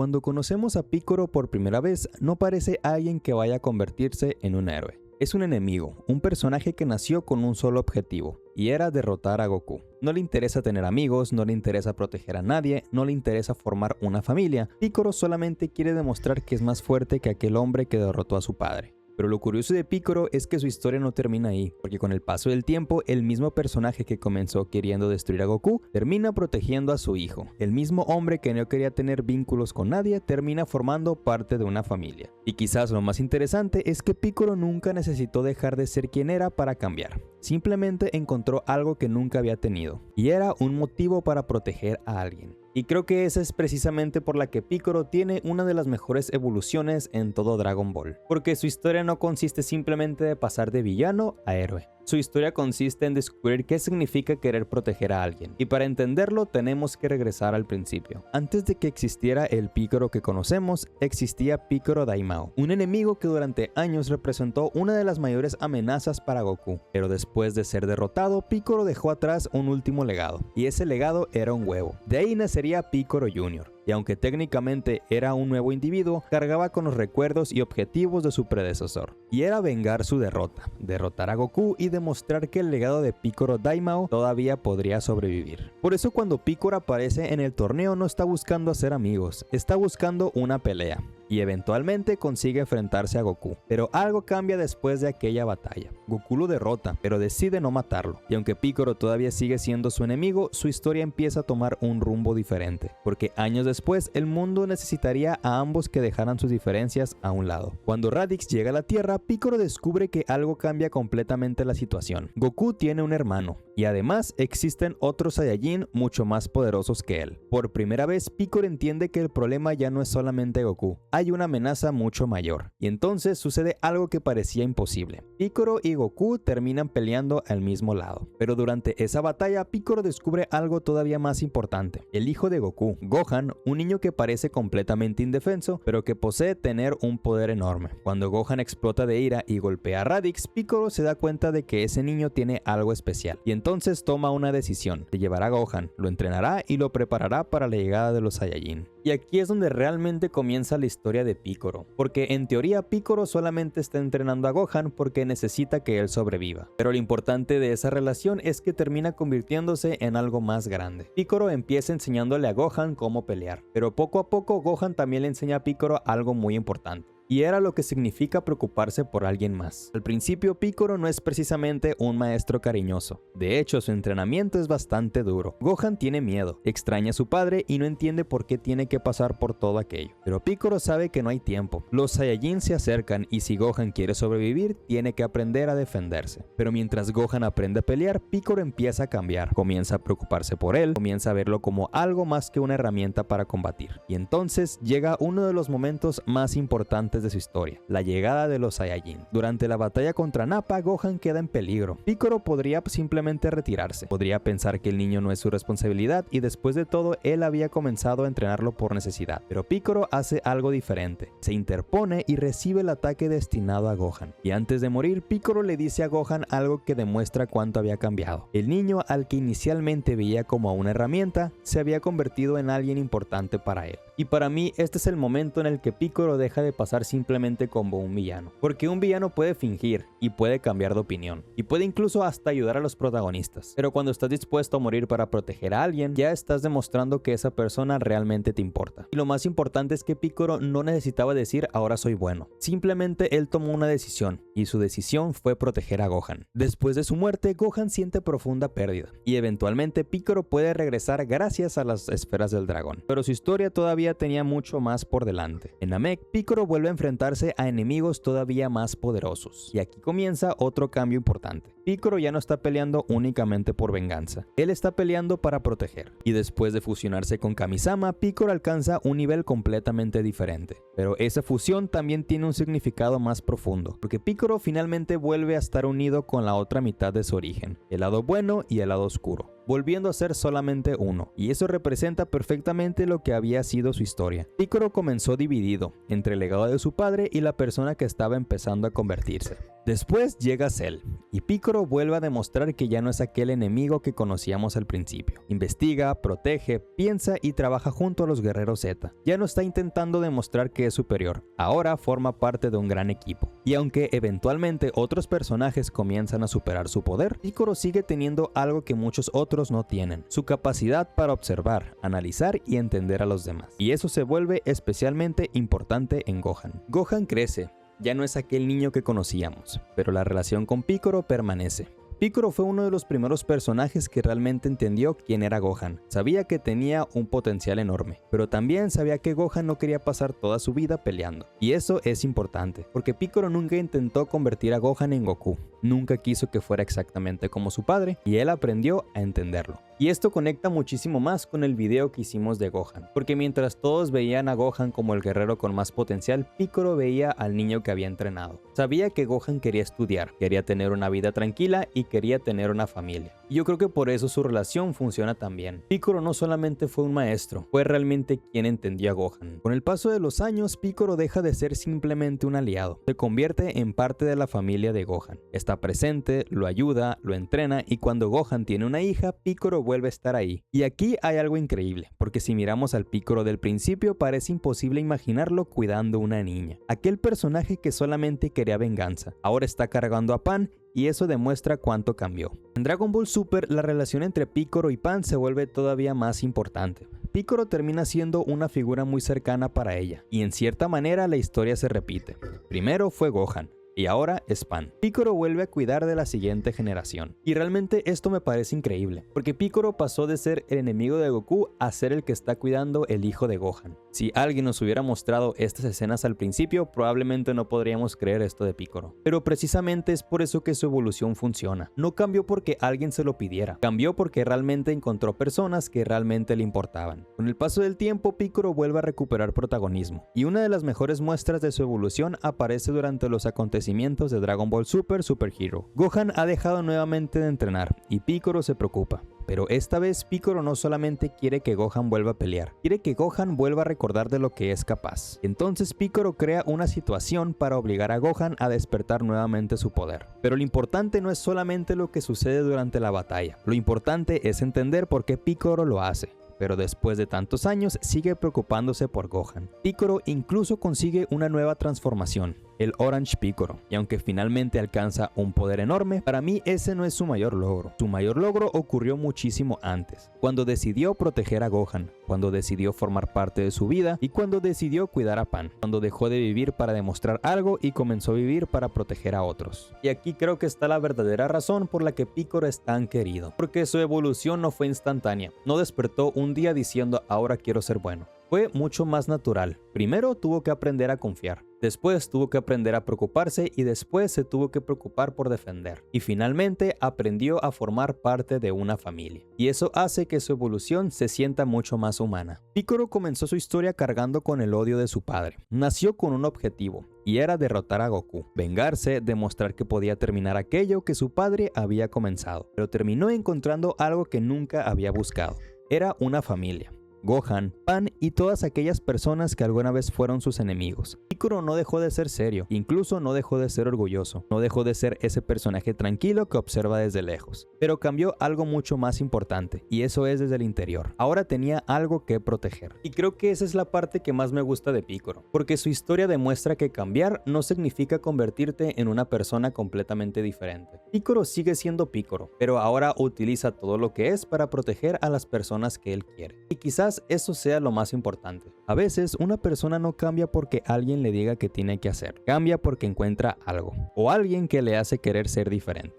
Cuando conocemos a Picoro por primera vez, no parece alguien que vaya a convertirse en un héroe. Es un enemigo, un personaje que nació con un solo objetivo, y era derrotar a Goku. No le interesa tener amigos, no le interesa proteger a nadie, no le interesa formar una familia. Picoro solamente quiere demostrar que es más fuerte que aquel hombre que derrotó a su padre. Pero lo curioso de Picoro es que su historia no termina ahí, porque con el paso del tiempo, el mismo personaje que comenzó queriendo destruir a Goku, termina protegiendo a su hijo. El mismo hombre que no quería tener vínculos con nadie, termina formando parte de una familia. Y quizás lo más interesante es que Picoro nunca necesitó dejar de ser quien era para cambiar. Simplemente encontró algo que nunca había tenido, y era un motivo para proteger a alguien. Y creo que esa es precisamente por la que Picoro tiene una de las mejores evoluciones en todo Dragon Ball. Porque su historia no consiste simplemente de pasar de villano a héroe. Su historia consiste en descubrir qué significa querer proteger a alguien. Y para entenderlo tenemos que regresar al principio. Antes de que existiera el Picoro que conocemos, existía Picoro Daimao, un enemigo que durante años representó una de las mayores amenazas para Goku. Pero después de ser derrotado, Picoro dejó atrás un último legado. Y ese legado era un huevo. De ahí nacería Picoro Jr. Y aunque técnicamente era un nuevo individuo, cargaba con los recuerdos y objetivos de su predecesor. Y era vengar su derrota, derrotar a Goku y demostrar que el legado de Picoro Daimao todavía podría sobrevivir. Por eso cuando Picoro aparece en el torneo no está buscando hacer amigos, está buscando una pelea. Y eventualmente consigue enfrentarse a Goku. Pero algo cambia después de aquella batalla. Goku lo derrota, pero decide no matarlo. Y aunque Picoro todavía sigue siendo su enemigo, su historia empieza a tomar un rumbo diferente. Porque años después, el mundo necesitaría a ambos que dejaran sus diferencias a un lado. Cuando Raditz llega a la Tierra, Picoro descubre que algo cambia completamente la situación. Goku tiene un hermano. Y además existen otros Saiyajin mucho más poderosos que él. Por primera vez, Picoro entiende que el problema ya no es solamente Goku. Hay una amenaza mucho mayor. Y entonces sucede algo que parecía imposible. Picoro y Goku terminan peleando al mismo lado. Pero durante esa batalla, Picoro descubre algo todavía más importante. El hijo de Goku, Gohan, un niño que parece completamente indefenso, pero que posee tener un poder enorme. Cuando Gohan explota de ira y golpea a Raditz, Picoro se da cuenta de que ese niño tiene algo especial. Y entonces toma una decisión. Se llevará a Gohan, lo entrenará y lo preparará para la llegada de los Saiyajin. Y aquí es donde realmente comienza la historia de Picoro, porque en teoría Picoro solamente está entrenando a Gohan porque necesita que él sobreviva. Pero lo importante de esa relación es que termina convirtiéndose en algo más grande. Picoro empieza enseñándole a Gohan cómo pelear, pero poco a poco Gohan también le enseña a Picoro algo muy importante. Y era lo que significa preocuparse por alguien más. Al principio, Picoro no es precisamente un maestro cariñoso. De hecho, su entrenamiento es bastante duro. Gohan tiene miedo, extraña a su padre y no entiende por qué tiene que pasar por todo aquello. Pero Picoro sabe que no hay tiempo. Los Saiyajin se acercan y si Gohan quiere sobrevivir, tiene que aprender a defenderse. Pero mientras Gohan aprende a pelear, Picoro empieza a cambiar. Comienza a preocuparse por él, comienza a verlo como algo más que una herramienta para combatir. Y entonces llega uno de los momentos más importantes de su historia, la llegada de los Saiyajin. Durante la batalla contra Nappa, Gohan queda en peligro. Picoro podría simplemente retirarse, podría pensar que el niño no es su responsabilidad y después de todo él había comenzado a entrenarlo por necesidad. Pero Picoro hace algo diferente, se interpone y recibe el ataque destinado a Gohan. Y antes de morir, Picoro le dice a Gohan algo que demuestra cuánto había cambiado. El niño al que inicialmente veía como una herramienta, se había convertido en alguien importante para él. Y para mí este es el momento en el que Picoro deja de pasar simplemente como un villano. Porque un villano puede fingir y puede cambiar de opinión. Y puede incluso hasta ayudar a los protagonistas. Pero cuando estás dispuesto a morir para proteger a alguien, ya estás demostrando que esa persona realmente te importa. Y lo más importante es que Picoro no necesitaba decir ahora soy bueno. Simplemente él tomó una decisión. Y su decisión fue proteger a Gohan. Después de su muerte, Gohan siente profunda pérdida. Y eventualmente Picoro puede regresar gracias a las esferas del dragón. Pero su historia todavía tenía mucho más por delante. En Namek, Picoro vuelve a enfrentarse a enemigos todavía más poderosos. Y aquí comienza otro cambio importante. Picoro ya no está peleando únicamente por venganza. Él está peleando para proteger. Y después de fusionarse con Kamisama, Picoro alcanza un nivel completamente diferente. Pero esa fusión también tiene un significado más profundo, porque Picoro finalmente vuelve a estar unido con la otra mitad de su origen, el lado bueno y el lado oscuro, volviendo a ser solamente uno, y eso representa perfectamente lo que había sido su historia. Picoro comenzó dividido entre el legado de su padre y la persona que estaba empezando a convertirse. Después llega Cell, y Piccolo vuelve a demostrar que ya no es aquel enemigo que conocíamos al principio. Investiga, protege, piensa y trabaja junto a los guerreros Z. Ya no está intentando demostrar que es superior, ahora forma parte de un gran equipo. Y aunque eventualmente otros personajes comienzan a superar su poder, Piccolo sigue teniendo algo que muchos otros no tienen: su capacidad para observar, analizar y entender a los demás. Y eso se vuelve especialmente importante en Gohan. Gohan crece. Ya no es aquel niño que conocíamos, pero la relación con Piccolo permanece. Piccolo fue uno de los primeros personajes que realmente entendió quién era Gohan. Sabía que tenía un potencial enorme, pero también sabía que Gohan no quería pasar toda su vida peleando. Y eso es importante, porque Piccolo nunca intentó convertir a Gohan en Goku. Nunca quiso que fuera exactamente como su padre, y él aprendió a entenderlo. Y esto conecta muchísimo más con el video que hicimos de Gohan, porque mientras todos veían a Gohan como el guerrero con más potencial, Piccolo veía al niño que había entrenado. Sabía que Gohan quería estudiar, quería tener una vida tranquila y quería tener una familia. Y yo creo que por eso su relación funciona tan bien. Piccolo no solamente fue un maestro, fue realmente quien entendió a Gohan. Con el paso de los años, Piccolo deja de ser simplemente un aliado, se convierte en parte de la familia de Gohan. Está presente, lo ayuda, lo entrena, y cuando Gohan tiene una hija, Piccolo vuelve a estar ahí. Y aquí hay algo increíble, porque si miramos al Piccolo del principio, parece imposible imaginarlo cuidando una niña. Aquel personaje que solamente quería venganza, ahora está cargando a Pan, y eso demuestra cuánto cambió. En Dragon Ball Super, la relación entre Piccolo y Pan se vuelve todavía más importante. Piccolo termina siendo una figura muy cercana para ella, y en cierta manera la historia se repite. Primero fue Gohan, y ahora es Pan. Piccolo vuelve a cuidar de la siguiente generación. Y realmente esto me parece increíble, porque Piccolo pasó de ser el enemigo de Goku a ser el que está cuidando el hijo de Gohan. Si alguien nos hubiera mostrado estas escenas al principio, probablemente no podríamos creer esto de Piccolo. Pero precisamente es por eso que su evolución funciona. No cambió porque alguien se lo pidiera, cambió porque realmente encontró personas que realmente le importaban. Con el paso del tiempo, Piccolo vuelve a recuperar protagonismo, y una de las mejores muestras de su evolución aparece durante los acontecimientos de Dragon Ball Super Super Hero. Gohan ha dejado nuevamente de entrenar, y Piccolo se preocupa. Pero esta vez Piccolo no solamente quiere que Gohan vuelva a pelear, quiere que Gohan vuelva a recordar de lo que es capaz. Entonces Piccolo crea una situación para obligar a Gohan a despertar nuevamente su poder. Pero lo importante no es solamente lo que sucede durante la batalla, lo importante es entender por qué Piccolo lo hace. Pero después de tantos años sigue preocupándose por Gohan. Piccolo incluso consigue una nueva transformación, el Orange Piccolo, y aunque finalmente alcanza un poder enorme, para mí ese no es su mayor logro. Su mayor logro ocurrió muchísimo antes, cuando decidió proteger a Gohan, cuando decidió formar parte de su vida y cuando decidió cuidar a Pan, cuando dejó de vivir para demostrar algo y comenzó a vivir para proteger a otros. Y aquí creo que está la verdadera razón por la que Piccolo es tan querido, porque su evolución no fue instantánea, no despertó un día diciendo ahora quiero ser bueno. Fue mucho más natural. Primero tuvo que aprender a confiar, después tuvo que aprender a preocuparse y después se tuvo que preocupar por defender. Y finalmente aprendió a formar parte de una familia. Y eso hace que su evolución se sienta mucho más humana. Piccolo comenzó su historia cargando con el odio de su padre. Nació con un objetivo, y era derrotar a Goku, vengarse, demostrar que podía terminar aquello que su padre había comenzado. Pero terminó encontrando algo que nunca había buscado. Era una familia. Gohan, Pan y todas aquellas personas que alguna vez fueron sus enemigos. Piccolo no dejó de ser serio, incluso no dejó de ser orgulloso, no dejó de ser ese personaje tranquilo que observa desde lejos. Pero cambió algo mucho más importante, y eso es desde el interior. Ahora tenía algo que proteger. Y creo que esa es la parte que más me gusta de Piccolo, porque su historia demuestra que cambiar no significa convertirte en una persona completamente diferente. Piccolo sigue siendo Piccolo, pero ahora utiliza todo lo que es para proteger a las personas que él quiere. Y quizás eso sea lo más importante. A veces una persona no cambia porque alguien le diga que tiene que hacer. Cambia porque encuentra algo o alguien que le hace querer ser diferente.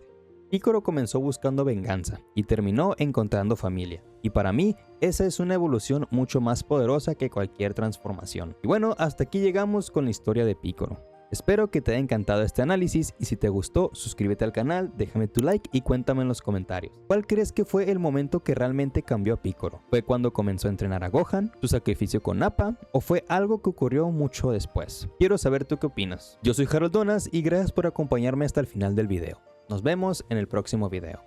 Piccolo comenzó buscando venganza y terminó encontrando familia. Y para mí, esa es una evolución mucho más poderosa que cualquier transformación. Y bueno, hasta aquí llegamos con la historia de Piccolo. Espero que te haya encantado este análisis y si te gustó, suscríbete al canal, déjame tu like y cuéntame en los comentarios. ¿Cuál crees que fue el momento que realmente cambió a Piccolo? ¿Fue cuando comenzó a entrenar a Gohan, su sacrificio con Nappa o fue algo que ocurrió mucho después? Quiero saber tú qué opinas. Yo soy Harold Donas y gracias por acompañarme hasta el final del video. Nos vemos en el próximo video.